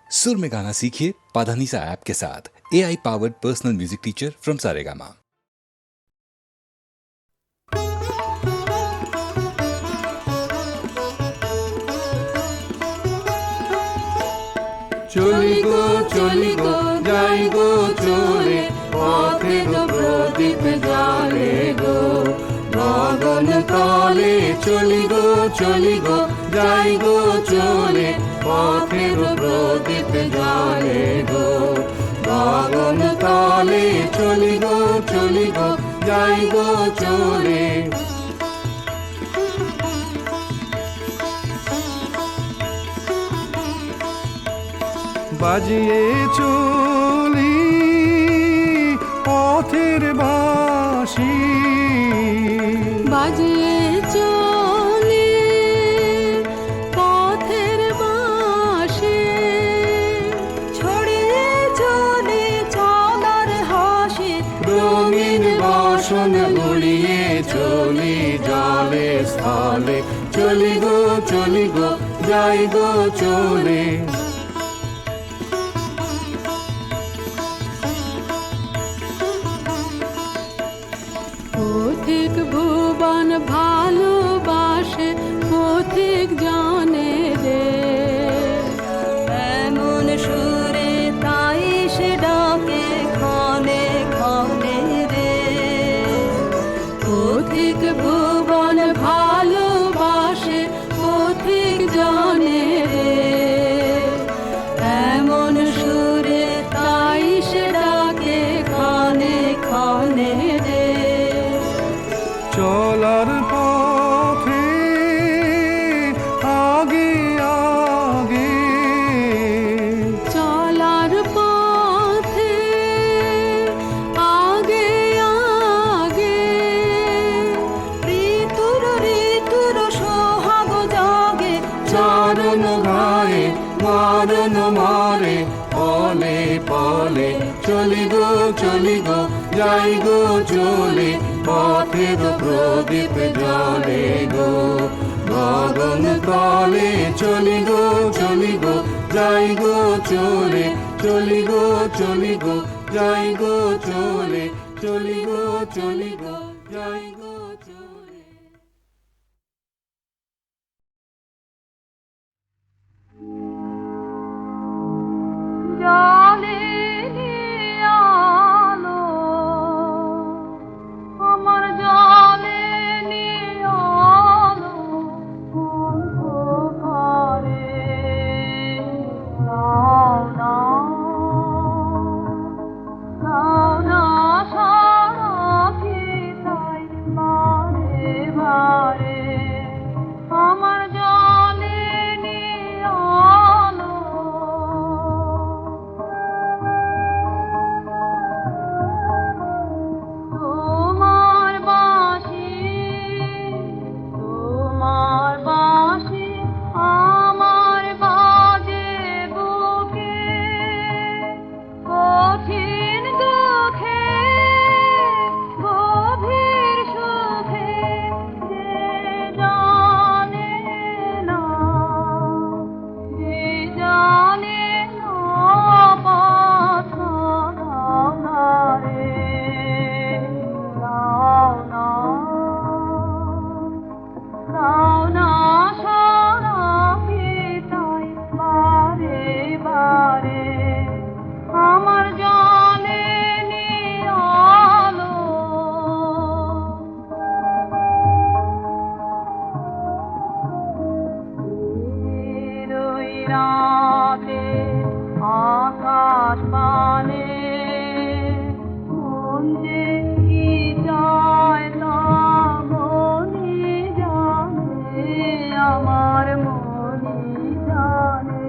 सुर में गाना सीखिए पाधानीसा ऐप के साथ। AI powered personal music teacher from Saregama. चली गो जाई गो चोरे पथे गो प्रदीप जाले गो गगन तले चली गो जाई गो चोरे पथे गो प्रदीप जाले गो गगन तले चली गो जाई गो चोरे বাজিয়ে চলি পথের বাঁশি বাজিয়ে চলি পথের বাঁশি ছড়িয়ে চলে চলার হাসি রঙিন বাসন উড়িয়ে চলি জলে স্থলে চলি গো যাই গো চলে পথিক ভুবন ভালোবাসে পথিক জানে রে এমন সুরে তাই সে ডাকে ক্ষণে ক্ষণে রে পথিক ভুবন ভালোবাসে পথিক জানে রে এমন সুরে তাই সে ডাকে ক্ষণে ক্ষণে রে চলার পথে আগে আগে চলার পথে আগে আগে ঋতুর সোহাগ জাগে চারণ গায়ে মারণ মারে পলে পলে চলি গো যাই গো চলে পথের প্রদীপ জলে গো গগন তলে চলি গো যাই গো চলে চলি গো যাই গো চলে চলি গো যাই গো চলে জলে আলো আমার জলে আলো অন্ধকারে নাও না সারাথি তাই বারে বারে আমার জলে আলো তোমার বাঁশি আমার বাজে বুকে কঠিন দুঃখে গভীর সুখে যে জানে না পথ রে নাও না সারাথি তাই বারে বারে আমার জলে আলো ওই রাতে আকাশ পানে মন যে কি চায় তা মনি জানে আমার মনি জানে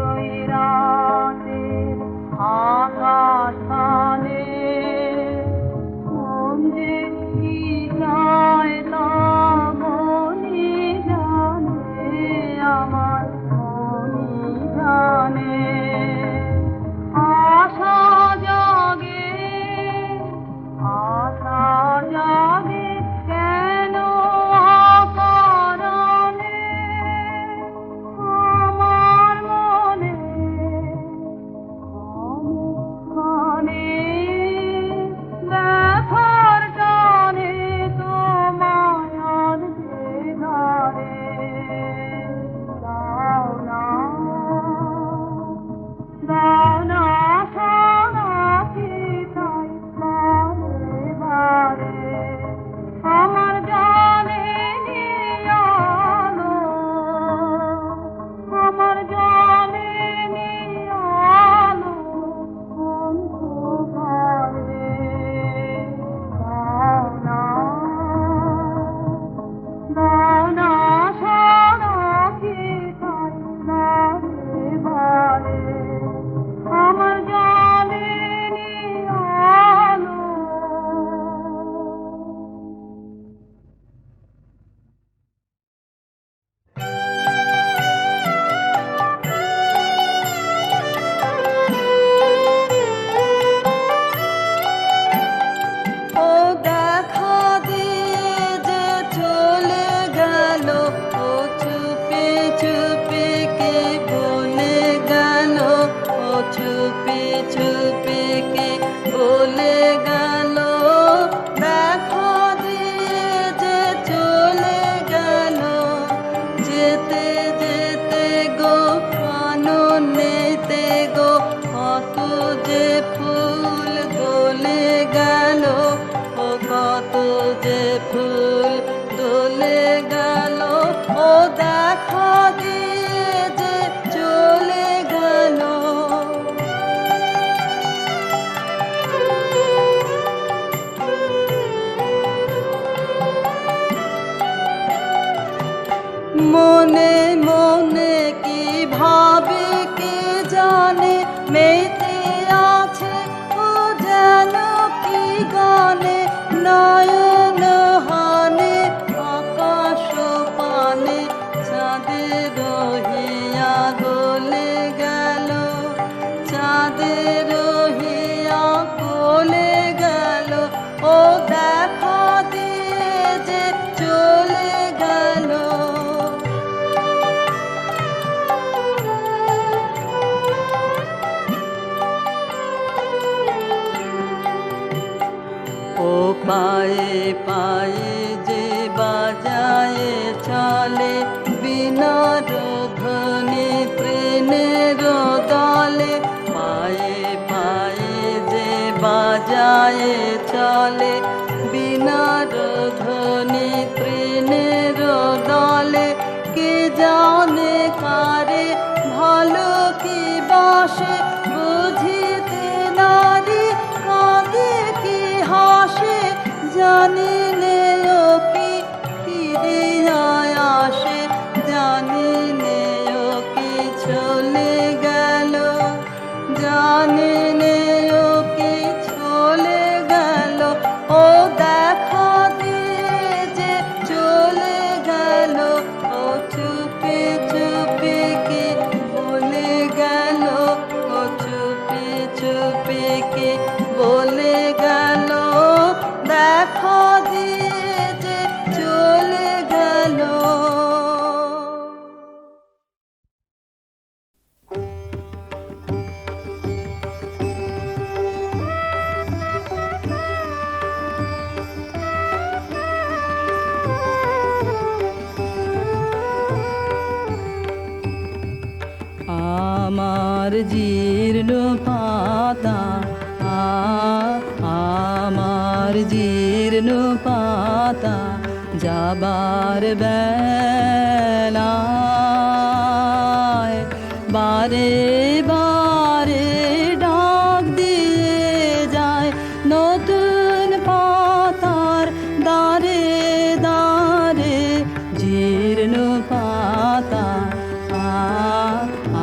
ওই রাতে আকাশ পানে মন যে কি চায় তা মনি জানে আমার মনি জানে রহিয়া গলে গেল, চাঁদে রহিয়া গলে গেল, ও দেখা দিয়ে যে চলে গেল। ও পায়ে পায়ে যে বাজায় চলে, বিনার ধ্বনি ট্রেনের দলে। পায়ে পায়ে যে বাজায় চলে, বিনার ধ্বনি ট্রেনের দলে। কে জানে কারে ভালো কি বাসে, বুঝিতে নারী কাঁদে কি হাসে। জানি নে ও কি ফিরিয়া আসে, জানি নে ও কি চলে গেল, জানি নে ও কি চলে গেল। ও দেখা দিয়ে যে চলে গেল, ও চুপি চুপি কি বলে গেল, ও চুপি চুপি কি বলে গেল। দেখা দিয়ে যে চলে গেল। আমার জীর্ণ পাতা, আমার জীর্ণ পাতা, যাবার বেলায় বারে বারে ডাক দিয়ে যায়, নতুন পাতার দারে দারে। জীর্ণ পাতা,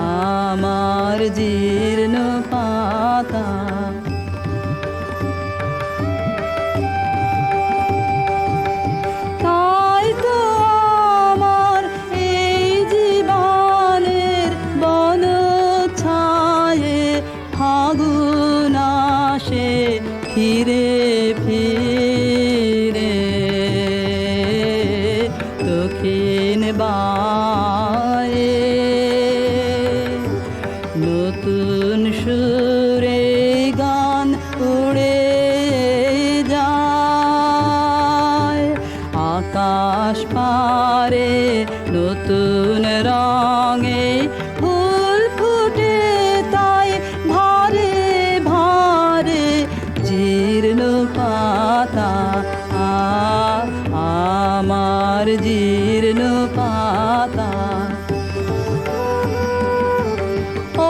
আমার জীর্ণ পাতা। তাই তো আমার এই জীবনের বন ছায়ে ফাগুন আসে ফিরে ফিরে, দক্ষিণ বায়ে নতুন সুরে গান উড়ে যায়। আকাশ পারে নতুন রঙে ফুল ফুটে, তাই ভারে ভারে জীর্ণ পাতা, আমার জীর্ণ পাতা।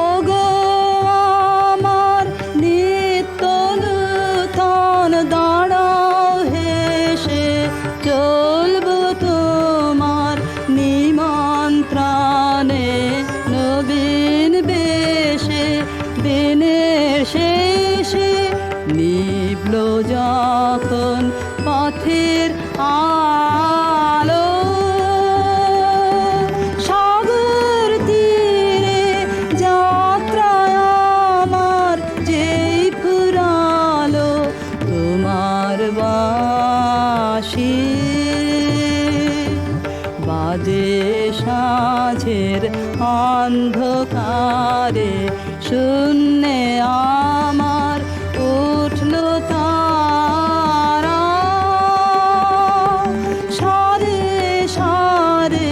ওগো আমার নিত্য নূতন দাঁড়াও হেসে, চলবো তোমার নিমন্ত্রণে নবীন বেশে। দিনের শেষে নিভল যখন পথের আলো, সাগর তীরে যাত্রায় আমার যেই ফুরালো, তোমার বাঁশি বাজে সাঁঝের অন্ধকারে। শূন্যে আমার উঠল তারা, সারে সারে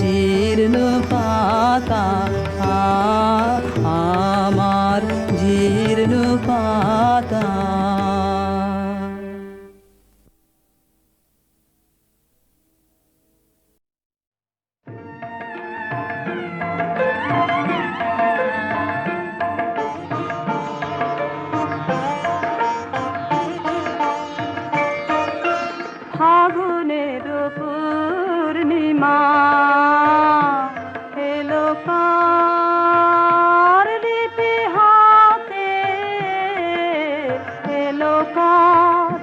জীর্ণ পাতা, আমার জীর্ণ পাতা। ফাগুনের পূর্ণিমা এলো কার লিপি হাতে, এলো কার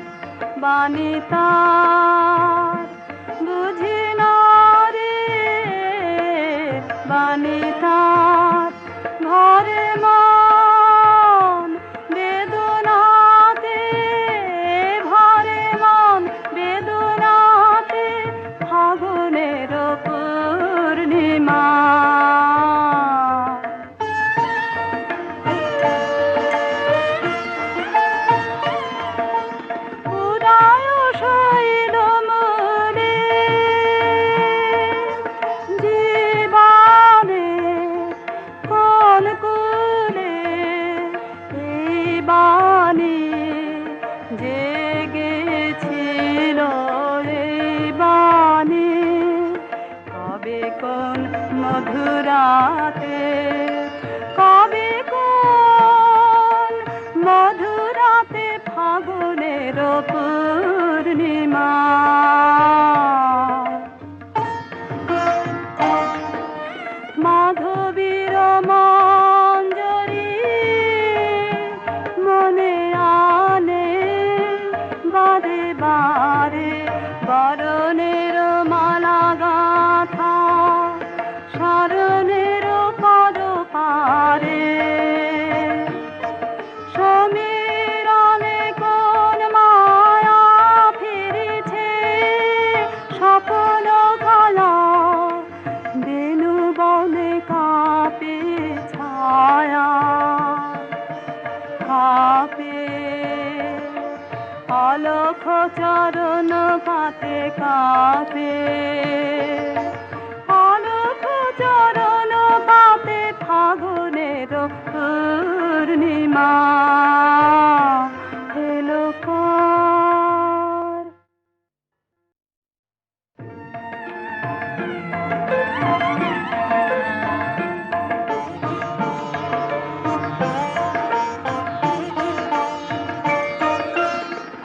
বাণী তার, বুঝি না রে বাণী তার ঘরে মন বেদনাতে, ভরে মন বেদনাতে, ফাগুনের পূর্ণিমা। উদয় শৈল মূলে জীবনে কোন কুলে এই বাণী জেগেছিল, এই বাণী কবে কোন মধুরাতে, কবে কোন মধুরাতে, ফাগুনের পূর্ণিমা। মাধবীর মঞ্জরি মনে আনে বারে বারে, বরণের মালা গাথা শরণের পদ পারে। সমীরণে কোন মায়া ফিরেছে, স্বপ্ন কালা বেনু বনে কাঁপে ছায়া, কাঁপে অলখ চরণ পাতে, কাঁপে অলখ চরণ পাতে, ফাগুনের পূর্ণিমা এলো কার।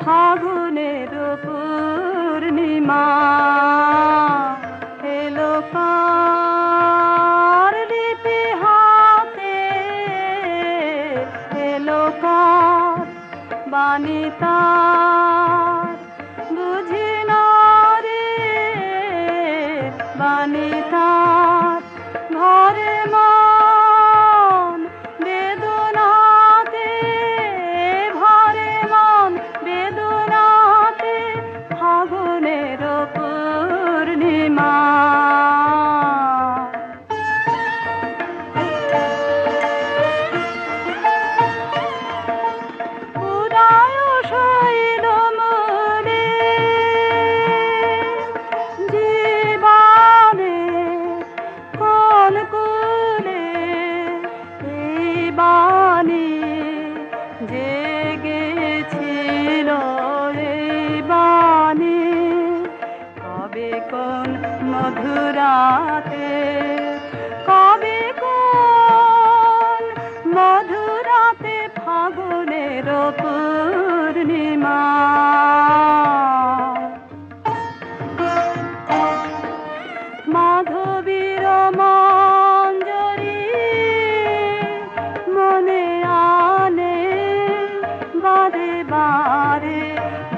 ফাগুনের পূর্ণিমা এলো কার, লিপি হাতে এলো কার, বাণী তার বুঝি না রে, বাণী তার ঘরে মন বেদনাতে, ভরে মন বেদনাতে, ফাগুনের পূর্ণিমা। উদয় শৈল মূলে জীবনে কোন কুলে এই বাণী জেগেছিল, এই বাণী কবে কোন মধুরাতে, কবে কোন মধুরাতে, ফাগুনের পূর্ণিমা। মাধবীর মঞ্জরি মনে আনে বারে বারে,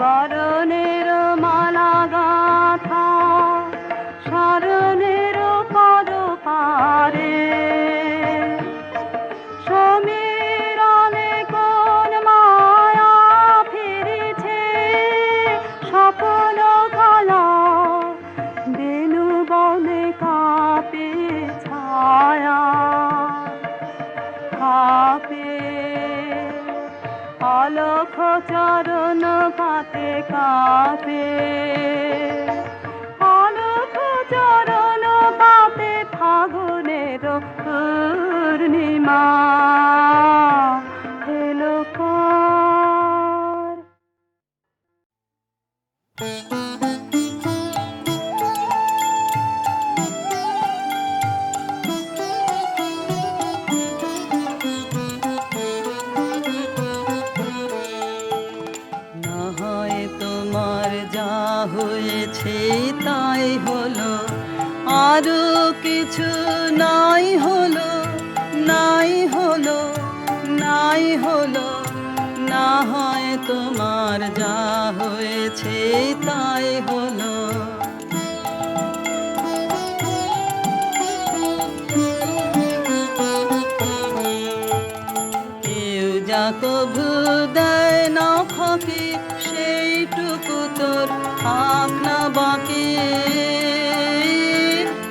বরণের মালা গাথা শরণের পদ পারে। সমীরণে কোন মায়া ফিরেছে, স্বপ্ন কালা বেনু বনে কাঁপে ছায়া, কাঁপে অলখ চরণ পাতে, কাঁপে অলখ চরণ পাতে, ফাগুনের পূর্ণিমা এলো কার। না হয় তোমার যা হয়েছে তাই হলো, আরো কিছু নাই হলো, নাই হলো, নাই হলো। না হয় তোমার যা হয়েছে তাই হলো। কভু দেয় না ফাঁকি, সেইটুকু তোর থাক না বাকি।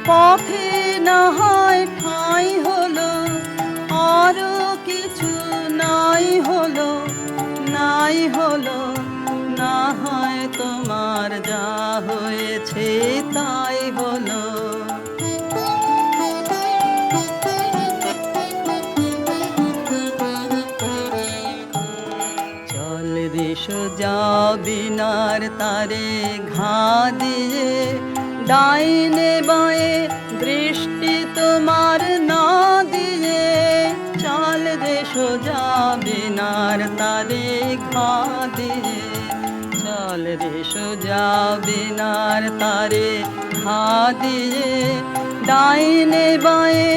পথে না হয় ঠাঁই হলো, আরো কিছু নাই হলো, নাই হলো, না হয় তোমার যা হয়েছে তাই হলো। চল রে সোজা বিনার তারে ঘা দিয়ে, ডাইনে বাঁয়ে দৃষ্টি তোমার না দিয়ে। চল রে সোজা বিনার তারে ঘা দিয়ে, চল রে সোজা বিনার তারে ঘা দিয়ে। ডাইনে বাঁয়ে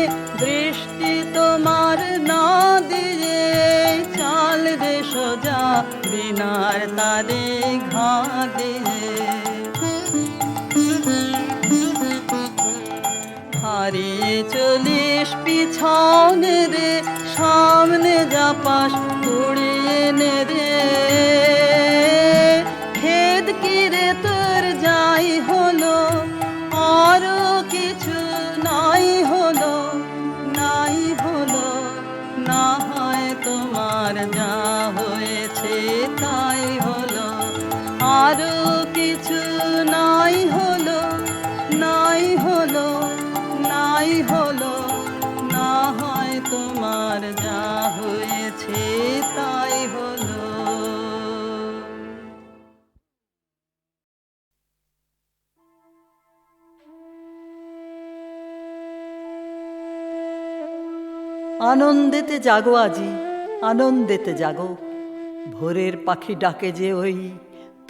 দৃষ্টি তোমার না দিয়ে, চল রে সোজা বিনার তারে ঘা দিয়ে। হারিয়ে চলিস পিছনে রে, সামনে যা পাস কুড়িয়ে নে রে। খেদ কি রে তোর যাই হলো, আরো কিছু নাই হলো, নাই হলো, না হয় তোমার যা হয়েছে তাই হলো। আরো কিছু নাই হলো, নাই হলো, নাই হলো, না হয় তোমার যা হয়েছে তাই হলো। আনন্দেতে জাগো আজি, আনন্দেতে জাগো। ভোরের পাখি ডাকে যে ওই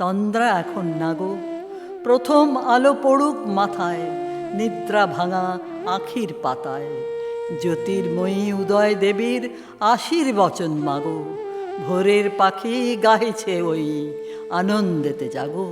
তন্দ্রা এখন নাগো। প্রথম আলো পড়ুক মাথায়, নিদ্রা ভাঙা আখির পাতায়। জ্যোতির্ময়ী উদয় দেবীর আশীর্বচন মাগো। ভোরের পাখি গাইছে ওই আনন্দেতে জাগো।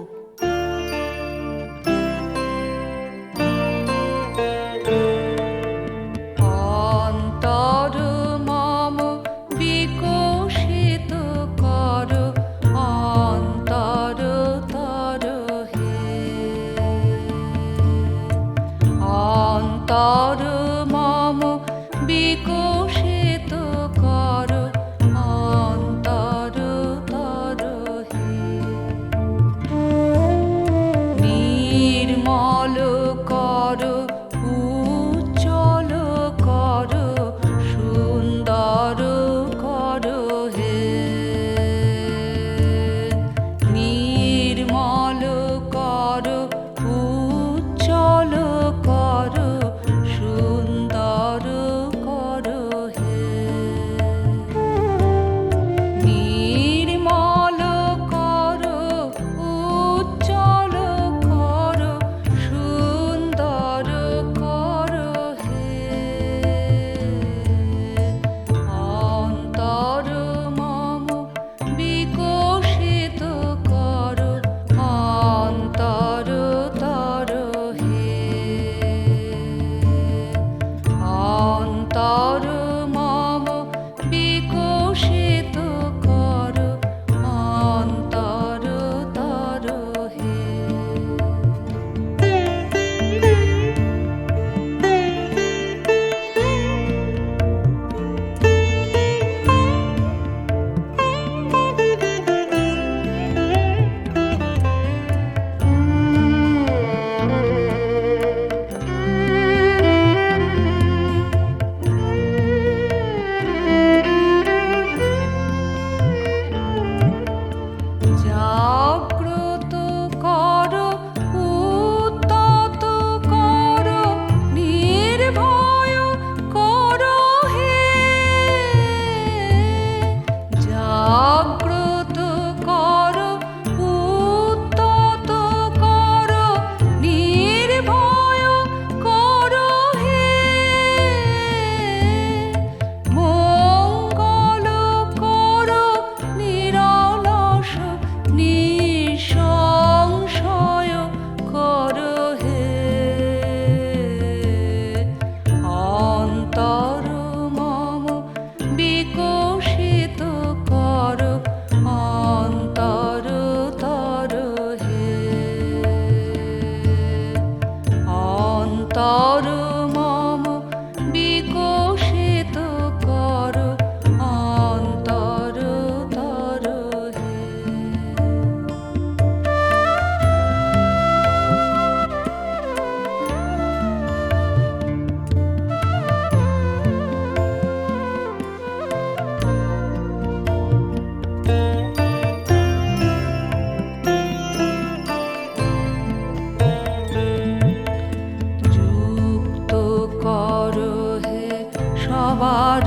সবার